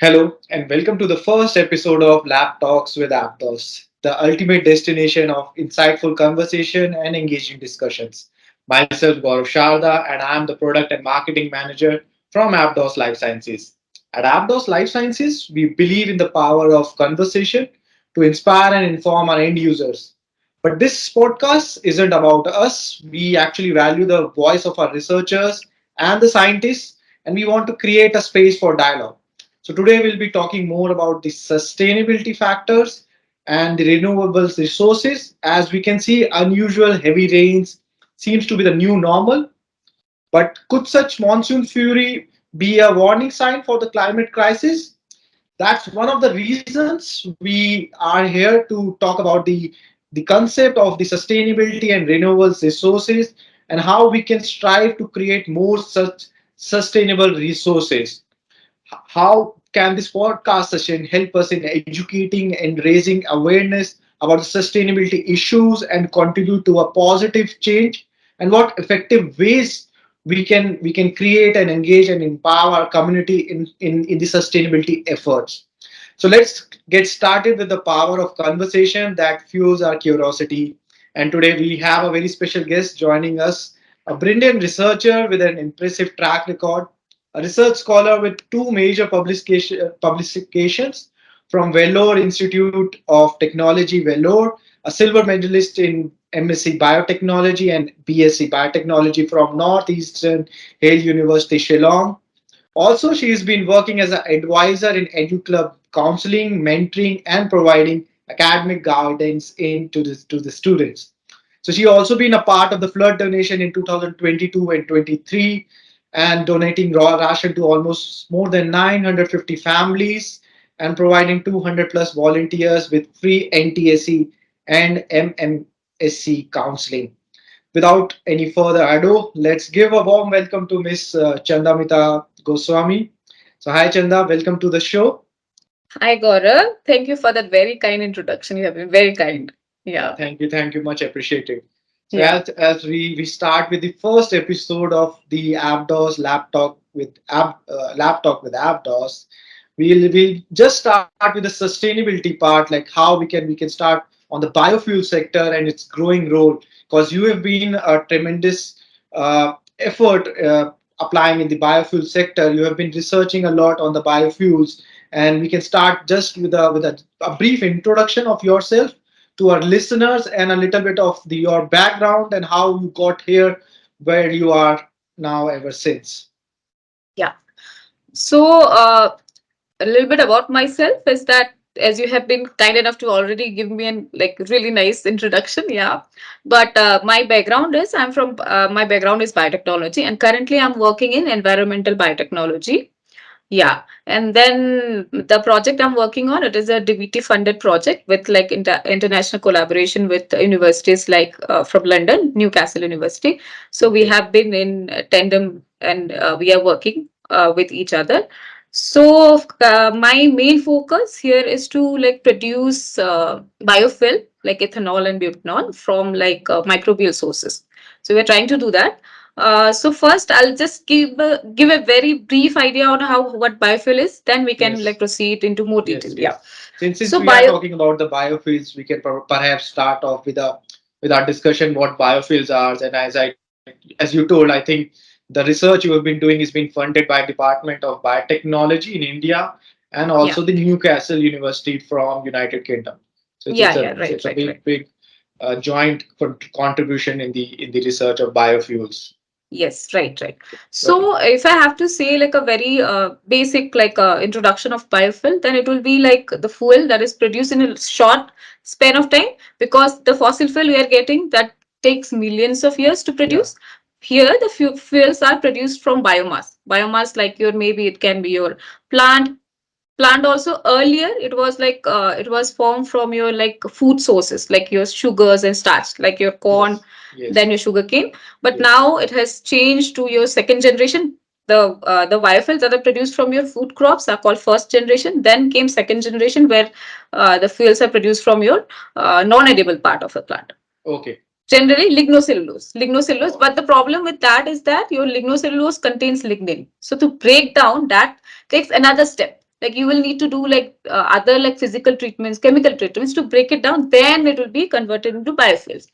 Hello, and welcome to the first episode of Lab Talks with Abdos, the ultimate destination of insightful conversation and engaging discussions. Myself, Gaurav Sharda, and I am the Product and Marketing Manager from Abdos Life Sciences. At Abdos Life Sciences, we believe in the power of conversation to inspire and inform our end users. But this podcast isn't about us. We actually value the voice of our researchers and the scientists, and we want to create a space for dialogue. So today we'll be talking more about the sustainability factors and the renewables resources. As we can see, unusual heavy rains seems to be the new normal. But could such monsoon fury be a warning sign for the climate crisis? That's one of the reasons we are here to talk about the concept of the sustainability and renewable resources and how we can strive to create more such sustainable resources. How can this podcast session help us in educating and raising awareness about the sustainability issues and contribute to a positive change, and what effective ways we can create and engage and empower our community in the sustainability efforts. So let's get started with the power of conversation that fuels our curiosity. And today we have a very special guest joining us, a brilliant researcher with an impressive track record, a research scholar with two major publications from Vellore Institute of Technology, Vellore, a silver medalist in MSc Biotechnology and BSc Biotechnology from Northeastern Hale University, Shillong. Also, she has been working as an advisor in EduClub counseling, mentoring, and providing academic guidance to the students. So she also been a part of the flood donation in 2022 and 23 and donating raw ration to almost more than 950 families and providing 200 plus volunteers with free NTSC and MMSC counseling. Without any further ado, let's give a warm welcome to Miss Chandamita Goswami. So, hi Chanda, welcome to the show. Hi, Gaurav. Thank you for that very kind introduction. You have been very kind. Yeah. Thank you, much appreciated. So, Yeah. as we start with the first episode of the Abdos Lab Talk with Abdos, we'll just start with the sustainability part, like how we can start on the biofuel sector and its growing role, because you have been a tremendous effort applying in the biofuel sector. You have been researching a lot on the biofuels, and we can start just with a brief introduction of yourself to our listeners and a little bit of your background and how you got here where you are now ever since. Yeah. So, a little bit about myself is that as you have been kind enough to already give me an like really nice introduction, yeah. But my background is my background is biotechnology, and currently I'm working in environmental biotechnology. Yeah, and then the project I'm working on, it is a DBT funded project with like international collaboration with universities like from London, Newcastle University. So we Okay. have been in tandem and we are working with each other. So my main focus here is to like produce biofuel like ethanol and butanol from like microbial sources. So we're trying to do that. So first, I'll just give a very brief idea on how what biofuel is. Then we can like Yes. proceed into more detail. Yes. Yeah. Yes. Since So we are bio. talking about the biofuels, we can perhaps start off with our discussion what biofuels are. And as you told, I think the research you have been doing is being funded by Department of Biotechnology in India and Yeah. also the Newcastle University from United Kingdom. So it's Yeah. it's Yeah. a Right. it's a Right. big Right. big joint contribution in the research of biofuels. Yes. Right. Right. Right. So if I have to say like a very basic like introduction of biofuel, then it will be like the fuel that is produced in a short span of time because the fossil fuel we are getting that takes millions of years to Yeah. produce. Here, the fuels are produced from biomass. Biomass, like your maybe it can be your plant also earlier it was like it was formed from your like food sources like your sugars and starch like your corn, Yes. then Yes. your sugarcane. But Yes. now it has changed to your second generation. The biofuels that are produced from your food crops are called first generation. Then came second generation where the fuels are produced from your non-edible part of the plant, Okay. generally lignocellulose. Oh, But the problem with that is that your lignocellulose contains lignin, so to break down that takes another step. Like you will need to do like other like physical treatments, chemical treatments to break it down, then it will be converted into biofuels.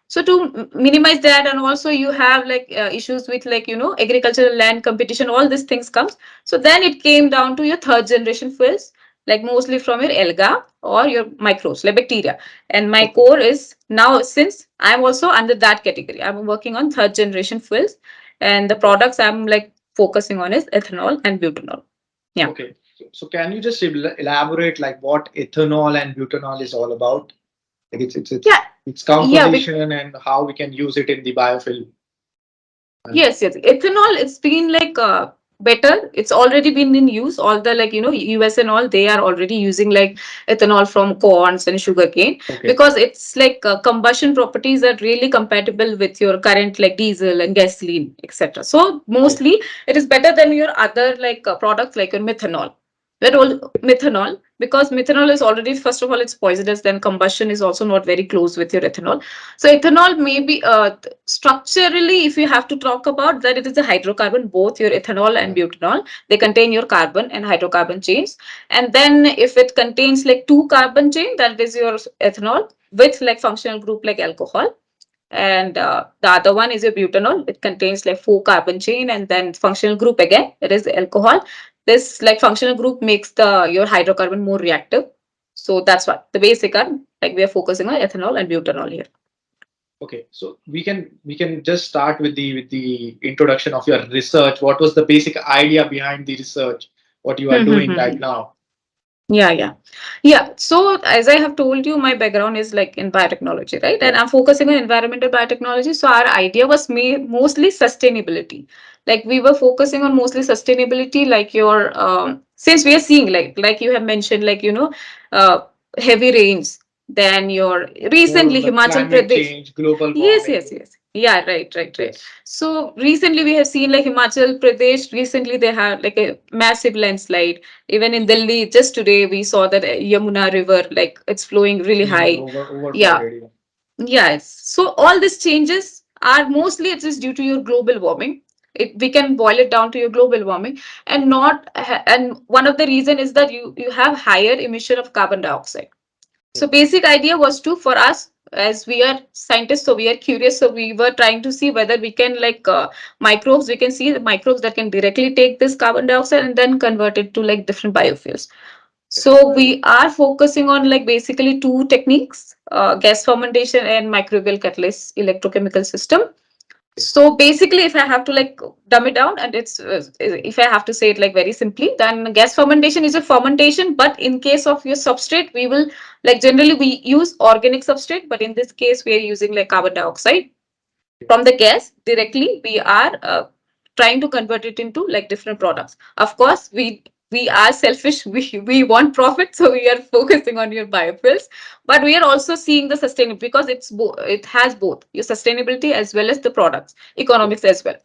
So to minimize that, and also you have like issues with like agricultural land competition, all these things comes. So then it came down to your third generation fuels, like mostly from your alga or your microbes like bacteria. And my Okay. core is now, since I'm also under that category, I'm working on third generation fuels, and the Okay. products I'm like focusing on is ethanol and butanol. Yeah. Okay. So can you just elaborate like what ethanol and butanol is all about? Like Yeah. its Yeah. composition and how we can use it in the biofuel. And Yes, yes. Ethanol, it's been like better. It's already been in use. All the like, US and all, they are already using like ethanol from corns and sugarcane, okay. because it's like combustion properties are really compatible with your current like diesel and gasoline, etc. So Okay. mostly it is better than your other like products like your methanol. We're all methanol, because methanol is already, first of all, it's poisonous. Then combustion is also not very close with your ethanol. So ethanol may be structurally, if you have to talk about that, it is a hydrocarbon, both your ethanol and Yeah. butanol. They contain your carbon and hydrocarbon chains. And then if it contains like two carbon chain, that is your ethanol with like functional group like alcohol. And the other one is your butanol. It contains like four carbon chain and then functional group again. It is alcohol. This like functional group makes the your hydrocarbon more reactive. So that's what the basic are, like we are focusing on ethanol and butanol here. Okay. So we can just start with the introduction of your research. What was the basic idea behind the research? What you are doing right now? Yeah, yeah. Yeah. So as I have told you, my background is like in biotechnology, right? And Yeah. I'm focusing on environmental biotechnology. So our idea was mostly sustainability. Like we were focusing on mostly sustainability, like your since we are seeing like you have mentioned, like uh heavy rains, then your More on recently the Himachal climate Pradesh. change, global Yes, warming. yes, yes. Yeah, right, right, right. Yes. So recently we have seen like Himachal Pradesh, recently they had like a massive landslide. Even in Delhi, just today we saw that Yamuna River, like it's flowing really Seen high. Yeah, overflowed area. yes. So all these changes are mostly it is due to your global warming. We can boil it down to your global warming, and not and one of the reason is that you have higher emission of carbon dioxide. So Okay. basic idea was to, for us, as we are scientists, so we are curious. So we were trying to see whether we can like microbes. We can see the microbes that can directly take this carbon dioxide and then convert it to like different biofuels. So we are focusing on like basically two techniques: gas fermentation and microbial catalyst electrochemical system. So basically, if I have to like dumb it down, and it's if I have to say it like very simply, then gas fermentation is a fermentation. But in case of your substrate, we will like generally we use organic substrate, but in this case, we are using like carbon dioxide from the gas directly. We are trying to convert it into like different products. Of course, we are selfish. We want profit, so we are focusing on your biofuels, but we are also seeing the sustainability, because it has both your sustainability as well as the products economics as well.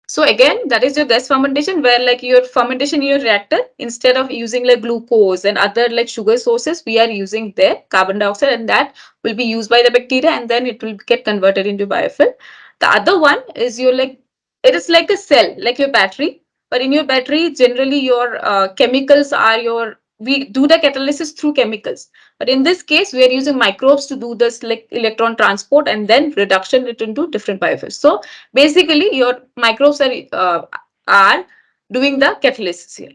So again, that is your gas fermentation, where like your fermentation in your reactor, instead of using like glucose and other like sugar sources, we are using their carbon dioxide, and that will be used by the bacteria, and then it will get converted into biofuel. The other one is your like, it is like a cell, like your battery, but in your battery, generally your chemicals are your, we do the catalysis through chemicals. But in this case, we are using microbes to do this like electron transport and then reduction it into different biofuels. So basically, your microbes are doing the catalysis here.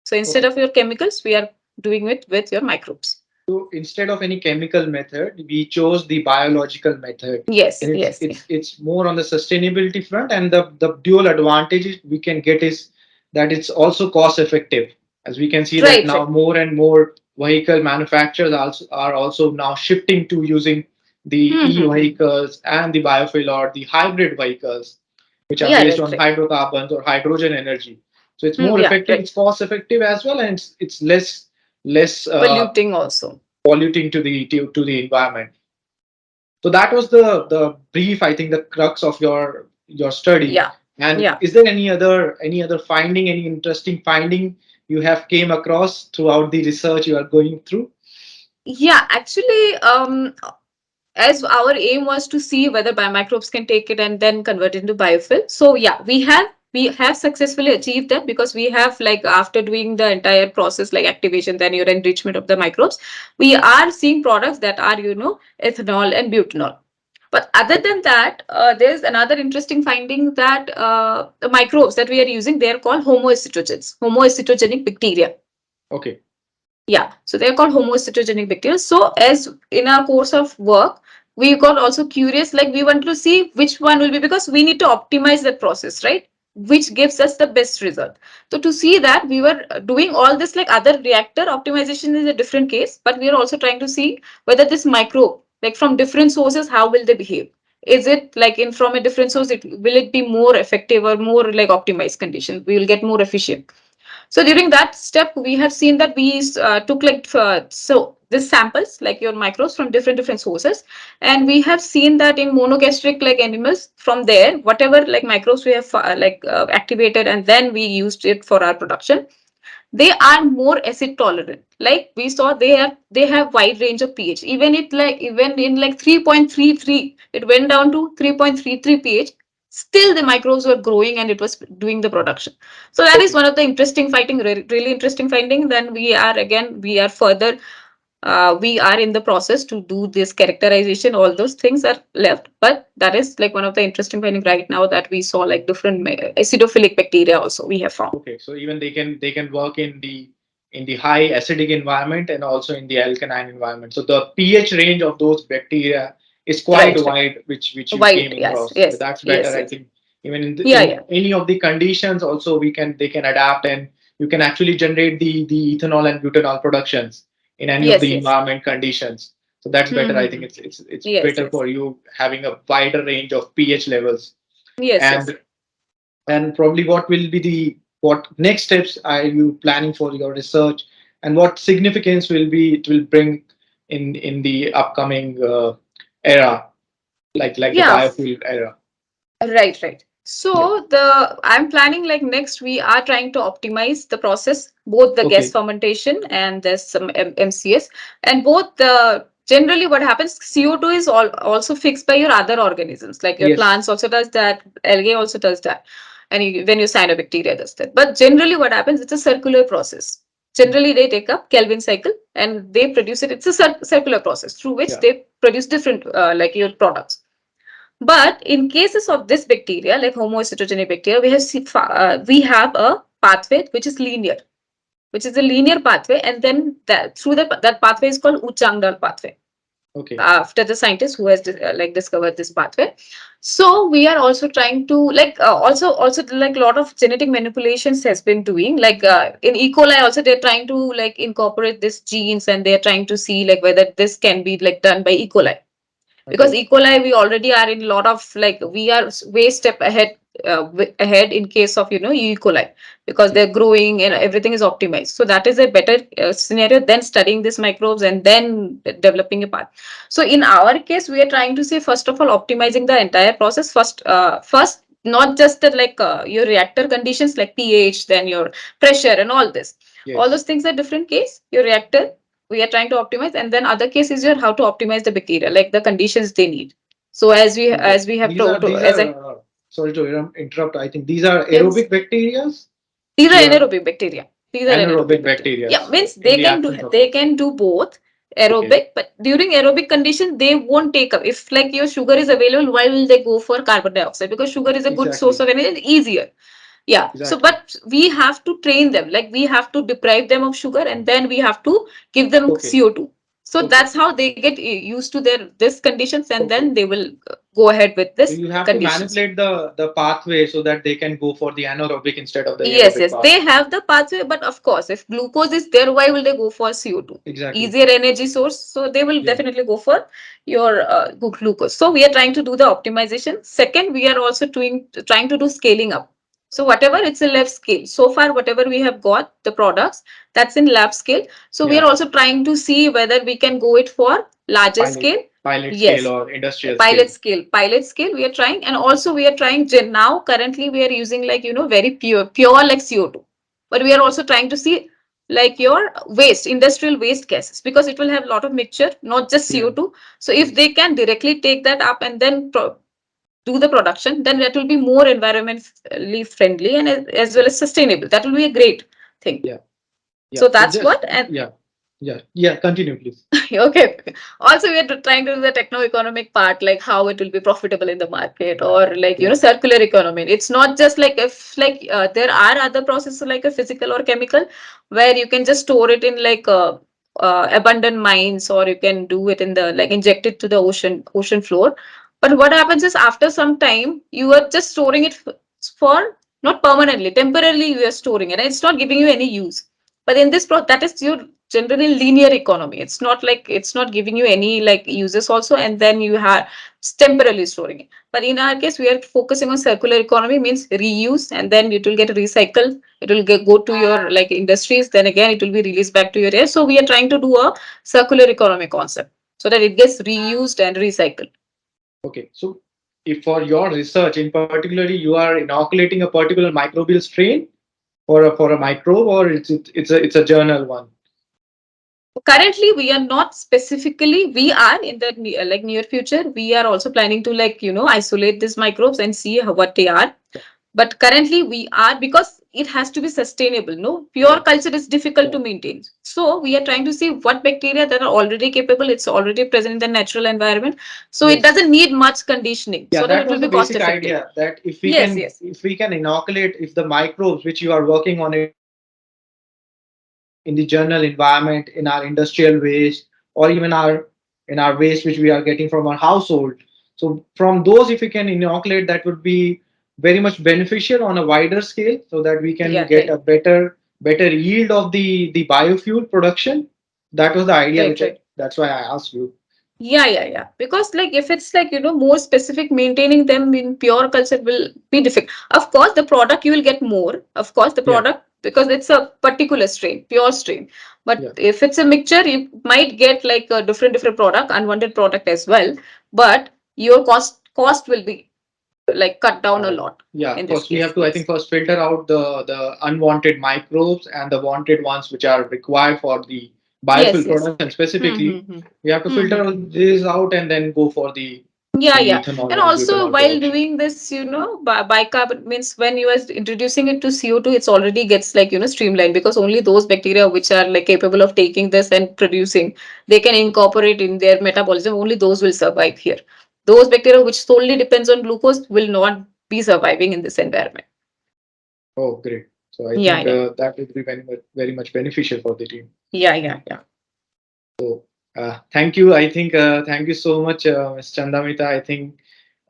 So instead Okay. of your chemicals, we are doing it with your microbes. So instead of any chemical method, we chose the biological method, Yes, and it's yes, yeah. it's it's more on the sustainability front. And the dual advantage we can get is that it's also cost effective. As we can see that Right, now right. more and more vehicle manufacturers are also now shifting to using the Hmm. e-vehicles and the biofuel or the hybrid vehicles, which are Yeah, based right, on right. hydrocarbons or hydrogen energy. So it's more Yeah, effective, right. it's cost effective as well, and it's less Polluting also. polluting to the environment. So that was the brief, I think, the crux of your study. Yeah, And yeah. is there any other finding, any interesting finding you have came across throughout the research you are going through? Yeah, actually, as our aim was to see whether biomicrobes can take it and then convert it into biofuel. So yeah, we have We have successfully achieved that because we have, like, after doing the entire process like activation, then your enrichment of the microbes, we are seeing products that are, ethanol and butanol. But other than that, there's another interesting finding that the microbes that we are using, they are called homoacetogens, homoacetogenic bacteria. Okay. Yeah, so they're called homocytogenic bacteria. So as in our course of work, we got also curious, like we wanted to see which one will be, because we need to optimize that process, right? Which gives us the best result. So to see that, we were doing all this, like other reactor optimization is a different case, but we are also trying to see whether this microbe, like from different sources, how will they behave? Is it like in from a different source, will it be more effective or more like optimized condition? We will get more efficient. So during that step, we have seen that we took like so this samples like your microbes from different sources, and we have seen that in monogastric like animals, from there whatever like microbes we have activated, and then we used it for our production, they are more acid tolerant. Like we saw, they have wide range of pH. Even in like 3.33, it went down to 3.33 pH. Still, the microbes were growing and it was doing the production. So that is Okay. one of the interesting finding, really interesting finding. Then we are further. We are in the process to do this characterization. All those things are left, but that is like one of the interesting finding right now, that we saw like different acidophilic bacteria also we have found. Okay, so even they can work in the high acidic environment and also in the alkaline environment. So the pH range of those bacteria is quite Right. wide, which you White, came yes, across. So yes, that's better, yes, I yes. think. Even Yeah, in yeah. any of the conditions, also we can they can adapt, and you can actually generate the ethanol and butanol productions in any of Yes, the yes. environment conditions. So that's better. I think Mm-hmm. it's Yes, better yes. for you having a wider range of pH levels. Yes, yes. And probably what will be the what next steps are you planning for your research, and what significance will be it will bring in the upcoming era, like the Yeah, biofuel era. right, right. Yeah. So the I'm planning like next we are trying to optimize the process, both the gas Okay. fermentation and there's some MCS, and both the generally what happens, CO2 is also fixed by your other organisms, like your Yes. plants also does that, algae also does that, and when your cyanobacteria does that. But generally what happens, it's a circular process. Generally they take up Kelvin cycle and they produce it. It's a circular process through which Yeah. they produce different like your products. But in cases of this bacteria, like homocytogenic bacteria, we have a pathway which is linear, which is a linear pathway, and then through that pathway is called Uchangdal pathway. Okay. After the scientist who has like discovered this pathway, so we are also trying to like also like a lot of genetic manipulations has been doing, like in E. coli also they're trying to like incorporate this genes, and they're trying to see like whether this can be like done by E. coli, because Okay. E. coli we already are in a lot of like we are way step ahead, ahead in case of E. coli, because Yeah. they're growing and everything is optimized. So that is a better scenario than studying these microbes and then developing a path. So in our case, we are trying to say first of all optimizing the entire process first. Not just the like your reactor conditions like pH, then your pressure and all this. All Yes. those things are different case. Your reactor we are trying to optimize, and then other case is your how to optimize the bacteria, like the conditions they need. So Okay. as we have These are told, these as I are sorry to interrupt. I think these are yes, aerobic bacteria. these are You are anaerobic bacteria. These are anaerobic anaerobic bacteria. bacteria Yeah, means in they the can do absence of they oxygen. can do both Okay. aerobic, but during aerobic condition they won't take up. If like your sugar is available, why will they go for carbon dioxide? Because sugar is a good source Exactly. of energy, easier. Yeah. So, Exactly. but we have to train them. Like we have to deprive them of sugar, and then we have to give them Okay. CO2. So Okay. that's how they get used to their this conditions, and then Okay. they will go ahead with So this you have to conditions. manipulate the pathway so that they can go for the anaerobic instead of the Yes, aerobic yes, they pathway. have the pathway, but of course, if glucose is there, why will they go for CO2? Exactly. Easier energy source, so they will Yeah. definitely go for your glucose. So we are trying to do the optimization. Second, we are also trying to do scaling up. So whatever it's a lab scale. So far, whatever we have got the products, that's in lab scale. So we are Yeah. also trying to see whether we can go it for larger Pilot scale. pilot scale Yes, or industrial scale. pilot scale we are trying, and also we are trying now currently we are using like very pure like CO2, but we are also trying to see like your waste industrial waste gases, because it will have a lot of mixture, not just Yeah. CO2. So if Yes. they can directly take that up and then do the production, then that will be more environmentally friendly and as well as sustainable. That will be a great thing. Yeah. Yeah. So So that's just what. And yeah. Yeah. Yeah. Continue, please. okay. Also, we are trying to do the techno-economic part, like how it will be profitable in the market, Yeah. or like Yeah. circular economy. It's not just like if like there are other processes like a physical or chemical, where you can just store it in like abundant mines, or you can do it in the like inject it to the ocean floor. But what happens is after some time, you are just storing it for not permanently, temporarily you are storing it, and it's not giving you any use. But in this that is your generally linear economy. It's not like it's not giving you any like uses also, and then you have temporarily storing it. But in our case, we are focusing on circular economy, means reuse, and then it will get recycled. It will go to your like industries. Then again, it will be released back to your air. So we are trying to do a circular economy concept so that it gets reused and recycled. Okay. So if for your research in particularly you are inoculating a particular microbial strain for a microbe, or it's a journal one. Currently, we are not specifically. We are in the like near future. We are also planning to like isolate these microbes and see what they are. But currently we are, because it has to be sustainable. No, pure Yeah. culture is difficult Yeah. to maintain. So we are trying to see what bacteria that are already capable. It's already present in the natural environment. So it Yes. doesn't need much conditioning Yeah, so that that it will was the be cost basic effective. idea, that Yes, yes. if we can inoculate, if the microbes which you are working on in the journal environment, in our industrial waste, or even in our waste which we are getting from our household, so from those if we can inoculate, that would be very much beneficial on a wider scale, so that we can get a Yeah, right. better yield of the biofuel production. That was the idea which Right, that's right. why I asked you. Yeah, yeah, yeah. Because like if it's like more specific, maintaining them in pure culture will be difficult. Of course, the product you will get more. Of course, the Yeah. product, because it's a particular strain, pure strain. But Yeah. if it's a mixture, you might get like a different product, unwanted product as well. But your cost will be like cut down a lot Yeah, in this first we have case. to, I think, Yes. first filter out the unwanted microbes and the wanted ones which are required for the Yes, biofuel yes. production Hmm, hmm, specifically. hmm. We have to Hmm, filter hmm, all hmm. these out and then go for Yeah, the yeah. ethanol And and also butanol while production. doing this, bicarbonate means when you are introducing it to CO2, it's already gets like, streamlined, because only those bacteria which are like capable of taking this and producing, they can incorporate in their metabolism. Only those will survive here. Those bacteria which solely depends on glucose will not be surviving in this environment. Oh, great. So I Yeah, think yeah. that would be very much beneficial for the team. Yeah, yeah, yeah. Thank you. I think thank you so much, Ms. Chandamita. I think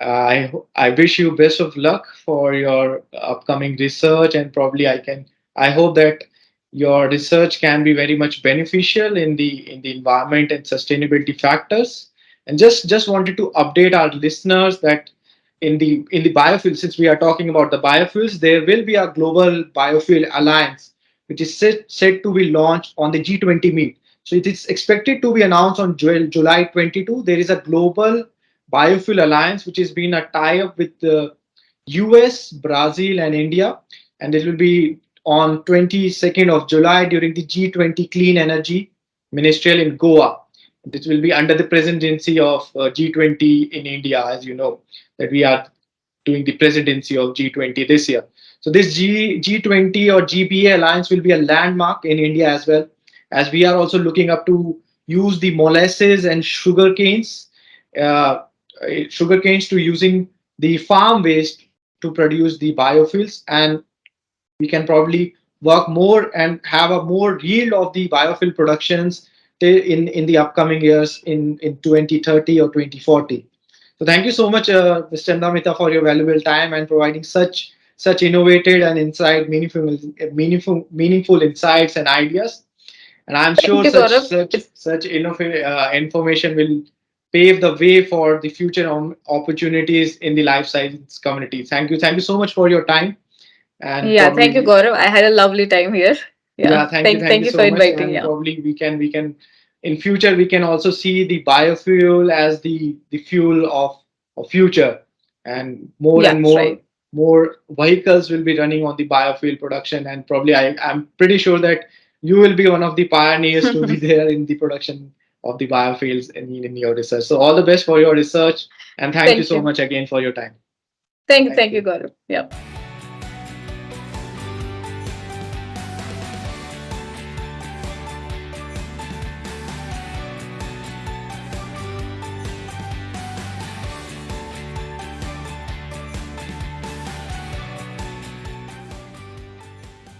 I wish you best of luck for your upcoming research, and probably I hope that your research can be very much beneficial in the environment and sustainability factors. And just wanted to update our listeners that in the biofuel, since we are talking about the biofuels, there will be a global biofuel alliance which is set to be launched on the G20 meet. So it is expected to be announced on July 22. There is a global biofuel alliance which has been a tie-up with the US, Brazil, and India, and it will be on 22nd of July during the G20 Clean Energy Ministerial in Goa. This will be under the presidency of G20 in India, as you know that we are doing the presidency of G20 this year. So this G20 or GBA alliance will be a landmark in India as well, as we are also looking up to use the molasses and uh, sugar canes to using the farm waste to produce the biofuels, and we can probably work more and have a more yield of the biofuel productions in the upcoming years in 2030 or 2040. So thank you so much, Mr. Chandamita, for your valuable time and providing such innovative and meaningful insights and ideas. And I'm Thank sure you, Gaurav. such information will pave the way for the future opportunities in the life science community. Thank you so much for your time, and Yeah, thank you, probably Gaurav. I had a lovely time here. Yeah. yeah, thank Thank you you for so much, inviting. and Yeah. probably we can in future we can also see the biofuel as the fuel of future, and more Yeah, and more right. more vehicles will be running on the biofuel production, and probably I'm pretty sure that you will be one of the pioneers to be there in the production of the biofuels in your research. So all the best for your research, and thank you Thank so you. much again for your time. Thank you. Thank Thank you, you. Gaurav. Yeah.